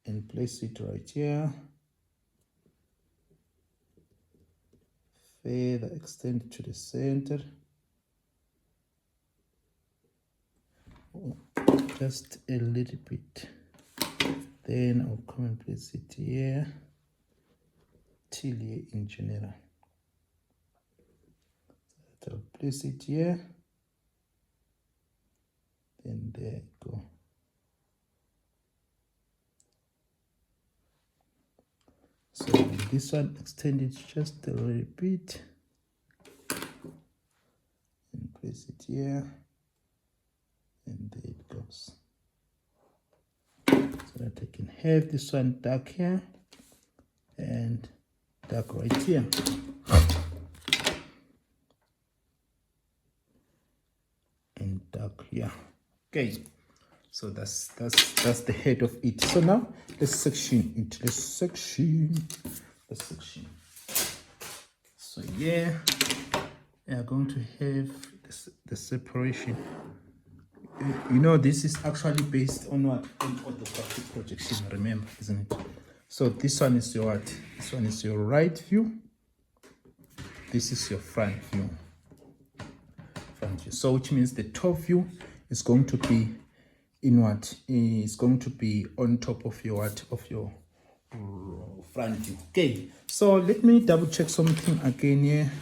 and place it right here. Further extend to the center. Just a little bit. Then I'll come and place it here till here in general. So I'll place it here. Then there you go. So this one, extend it just a little bit and place it here, and there it goes. So that I can have this one dark here and dark right here. And dark here. Okay. So that's the head of it. So now let's section it. Let's section. So yeah, we are going to have the separation. You know, this is actually based on what? On orthographic projection, remember, isn't it? So this one is your what? This one is your right view. This is your front view. So which means the top view is going to be in what? Is going to be on top of your what? Of your front view. Okay, so let me double check something again here.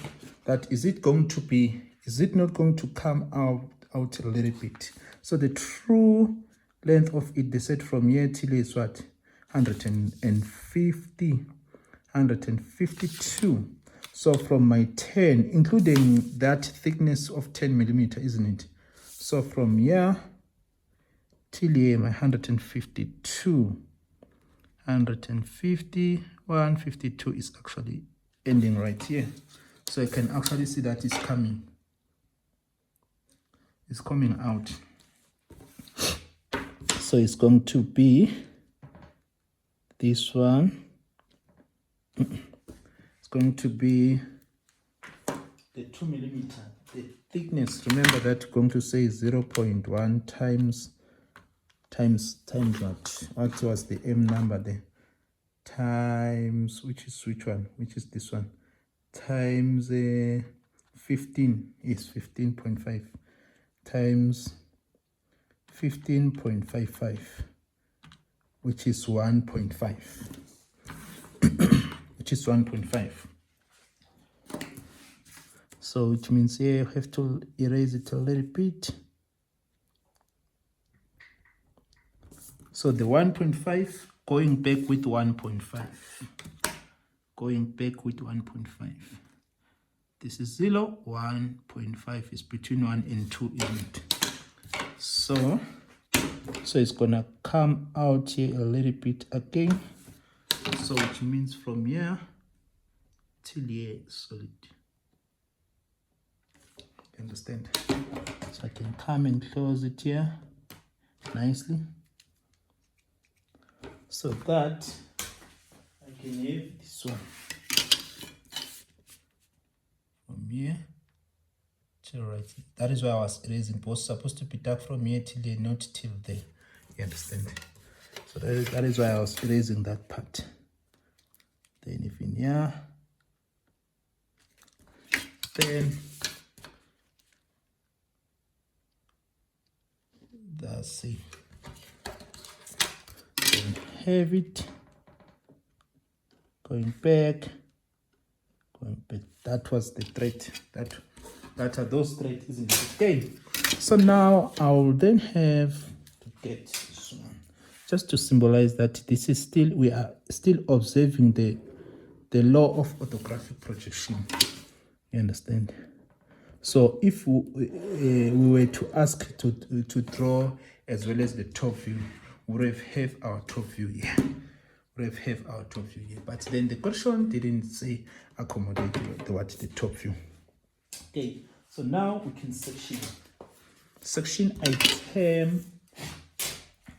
That is it going to be, is it not going to come out a little bit? So the true length of it, they said from here till here is what? 152. So from my 10, including that thickness of 10 millimeter, isn't it? So from here till here, my 152. 152 is actually ending right here. So I can actually see that it's coming. It's coming out. So it's going to be this one. It's going to be the 2 millimeter. The thickness, remember that we're going to say 0.1 times what? What was the M number there? Times, which is which one? Which is this one? Times 15 is 15.5 times 15.55, which is 1.5. Which is 1.5. So which means here you have to erase it a little bit. So the 1.5 going back with 1.5. Going back with 1.5. This is 0, 1.5 is between 1 and 2, isn't it? So it's gonna come out here a little bit again. So which means from here till here solid. You understand? So I can come and close it here nicely. So that I can have this one from here till right here. That is why I was erasing. It was supposed to be dark from here till here, not till there. You understand? So that is why I was erasing that part. Then if in here, then that's it. Then have it going back. That was the thread. That are those threads, isn't it? Okay. So now I will then have to get this one, just to symbolize that this is still, we are still observing the law of orthographic projection. You understand? So if we were to ask to draw as well as the top view, we would have our top view here. But then the question didn't say accommodate the top view. Okay, so now we can section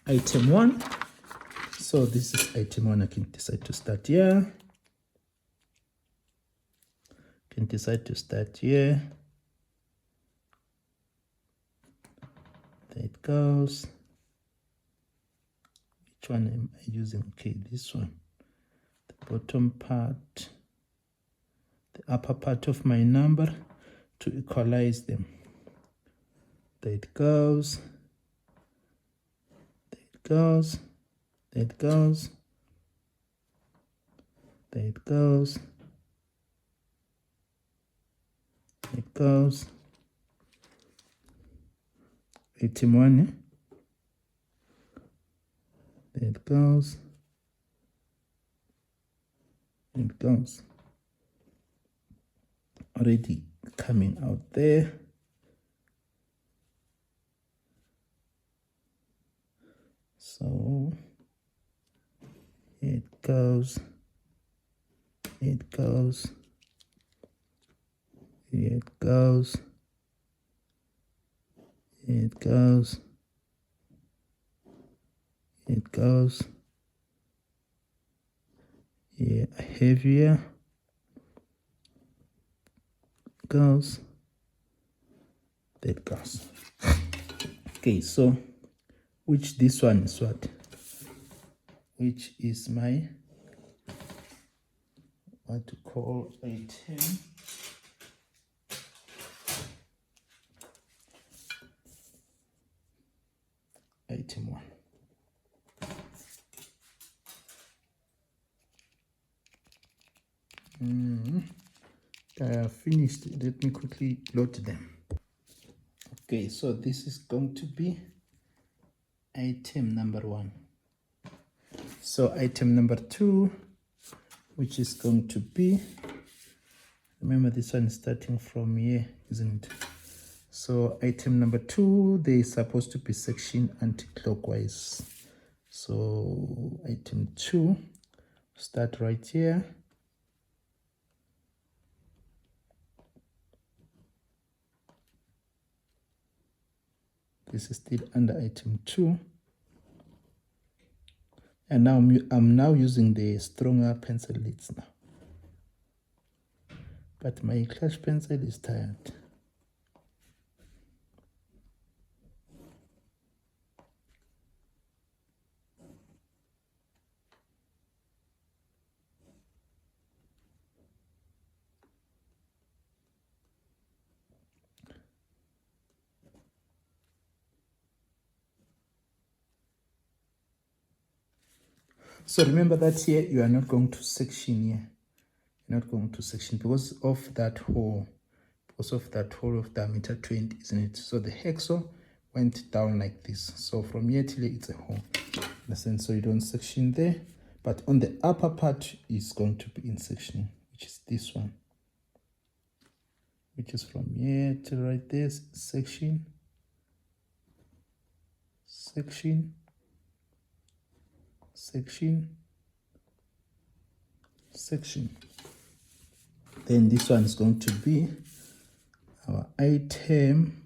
item 1. So this is item 1. I can decide to start here. There it goes. Which one am I using? Okay, this one. The bottom part, the upper part of my number to equalize them. There it goes. There it goes. There it goes. There it goes. There it goes. Item 1. There it goes. There it goes. Already coming out there. So it goes. It goes. It goes. It goes. It goes. Yeah, heavier. Goes. There it goes. Okay, so which this one is what? Which is my what to call item. Item 1. I have finished. Let me quickly load them. Okay, so this is going to be item number 1. So item number 2, which is going to be, remember this one is starting from here, isn't it? So item number 2, they're supposed to be sectioned anti-clockwise. So item 2, start right here. This is still under item 2. And now I'm now using the stronger pencil leads now. But my clutch pencil is tired. So remember that here you are not going to section here. You're not going to section because of that hole. Because of that hole of diameter 20, isn't it? So the hacksaw went down like this. So from here till here it's a hole. Listen, so you don't section there. But on the upper part is going to be in sectioning, which is this one. Which is from here to right there, section. Section. Section, section. Then this one is going to be our item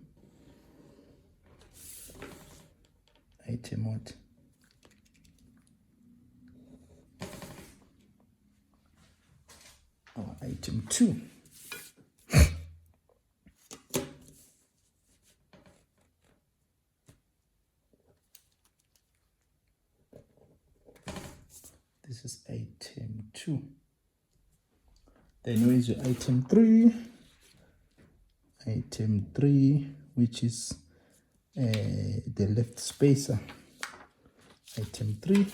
what? Our item 2. This is item 2. Then where is your item 3? Item 3, which is the left spacer. Item 3,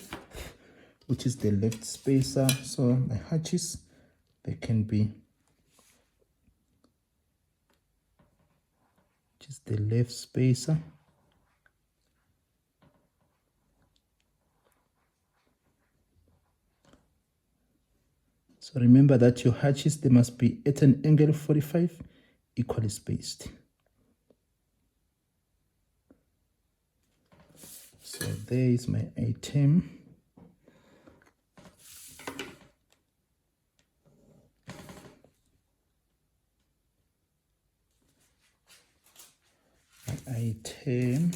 which is the left spacer. So my hatches, they can be, which is the left spacer. So remember that your hatches, they must be at an angle of 45, equally spaced. So there is my item. My item.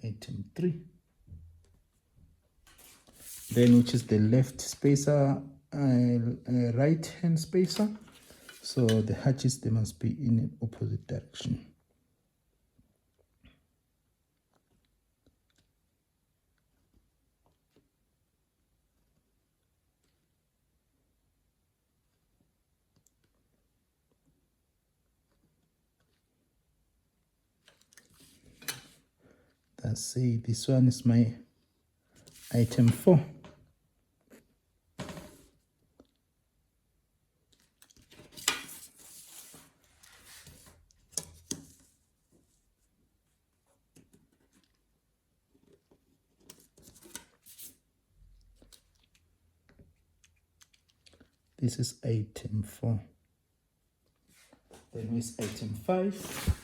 Item 3. Then which is the left spacer, right hand spacer. So the hatches, they must be in an opposite direction. say this one is my item 4. This is item 4. Then with item 5.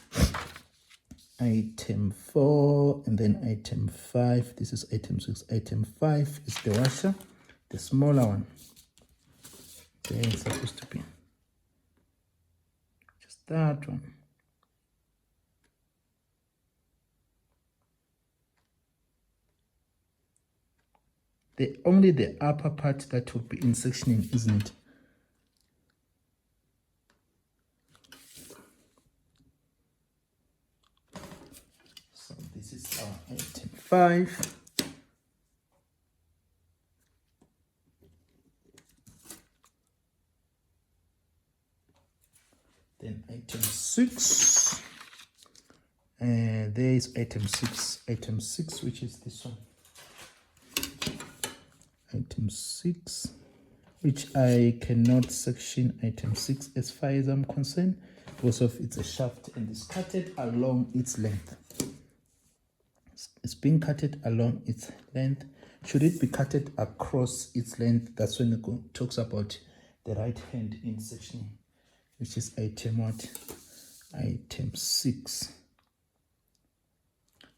Item 4 and then item 5. This is item 6. Item 5 is the washer, the smaller one. There it's supposed to be just that one. Only the upper part that will be in sectioning, isn't it? So this is our item 5. Then item 6. And there is item 6. Item 6, which is this one. Item 6, which I cannot section item 6 as far as I'm concerned, because of it's a shaft and it's cutted along its length. It's being cutted along its length. Should it be cutted across its length? That's when it talks about the right hand in sectioning, which is item what? Item 6.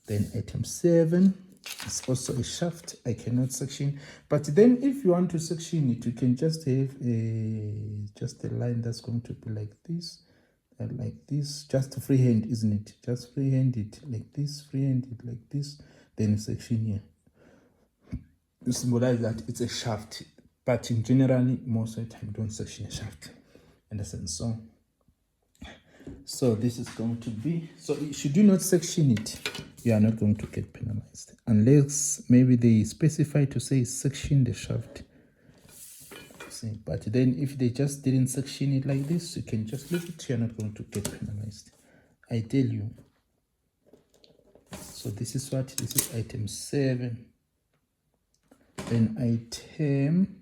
Then item 7. It's also a shaft. I cannot section, but then if you want to section it, you can just have a line that's going to be like this, just freehand, isn't it? Just freehand it like this, freehand it like this, then section here to symbolize that it's a shaft. But in generally, most of the time, don't section a shaft. Understand? So this is going to be, so should you not section it, you are not going to get penalized, unless maybe they specify to say section the shaft. See, but then if they just didn't section it like this, you can just leave it. You are not going to get penalized, I tell you. So this is what? This is item 7. Then item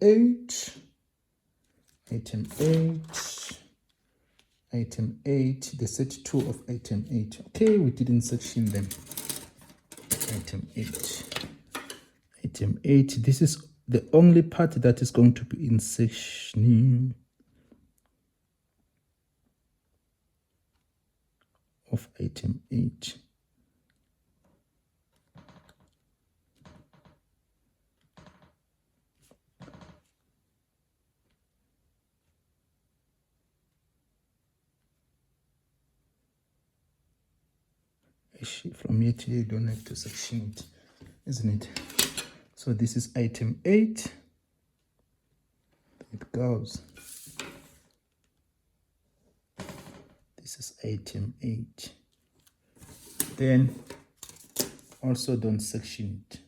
8. Item 8, the set 2 of item 8. Okay, we didn't section them. Item 8. This is the only part that is going to be in sectioning of item 8. From here to here, you don't have to section it, isn't it? So this is item 8. It goes. This is item 8. Then also don't section it.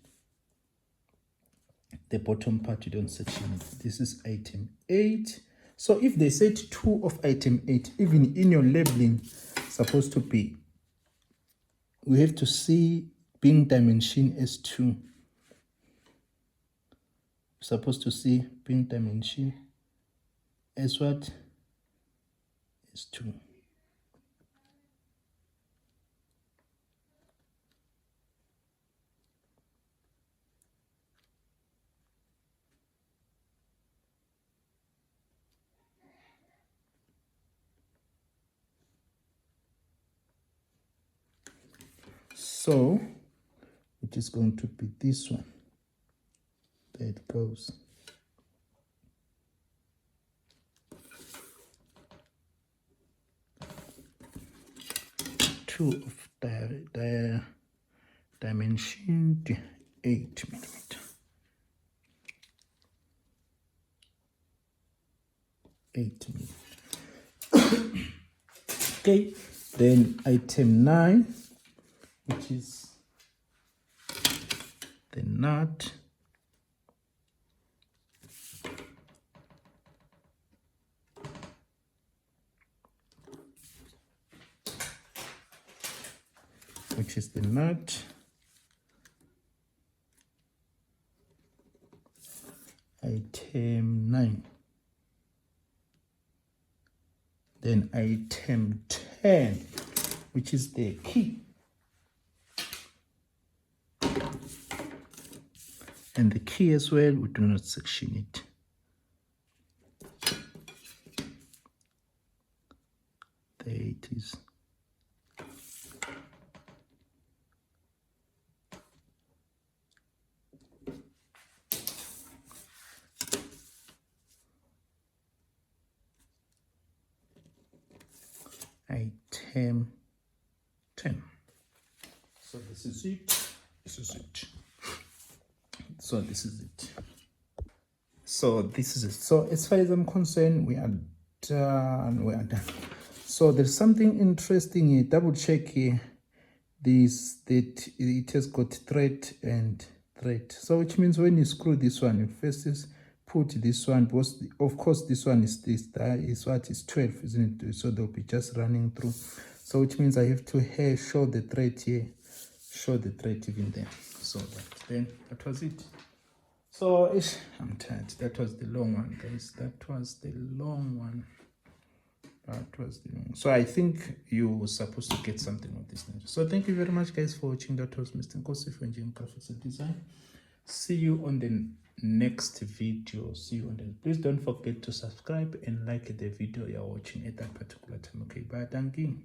The bottom part, you don't section it. This is item 8. So if they said 2 of item 8, even in your labeling, supposed to be, we have to see being dimension as 2. Supposed to see being dimension as what? As 2. So it is going to be this one. There it goes. Two of dimension 8 millimeter. 8 millimeter. Okay, then item 9, which is the nut. which is the nut. Item 9. Then item 10, which is the key. And the key as well, we do not section it. There it is. Item 10. So this is it. This is it. So this is it. So this is it. So as far as I'm concerned, we are done. We are done. So there's something interesting here. Double check here. This that it has got thread and thread. So which means when you screw this one, you first is put this one, because of course this one is this, that is what is 12, isn't it? So they'll be just running through. So which means I have to show the thread here, show the thread even there. So then that was it. So I'm tired. That was the long one, guys. That was the long one. That was the long. So I think you were supposed to get something with this. So thank you very much, guys, for watching. That was Mr. Nkosi for Engineering Graphics and Design. See you on the next video. See you on the. Please don't forget to subscribe and like the video you're watching at that particular time. Okay, bye. Thank you.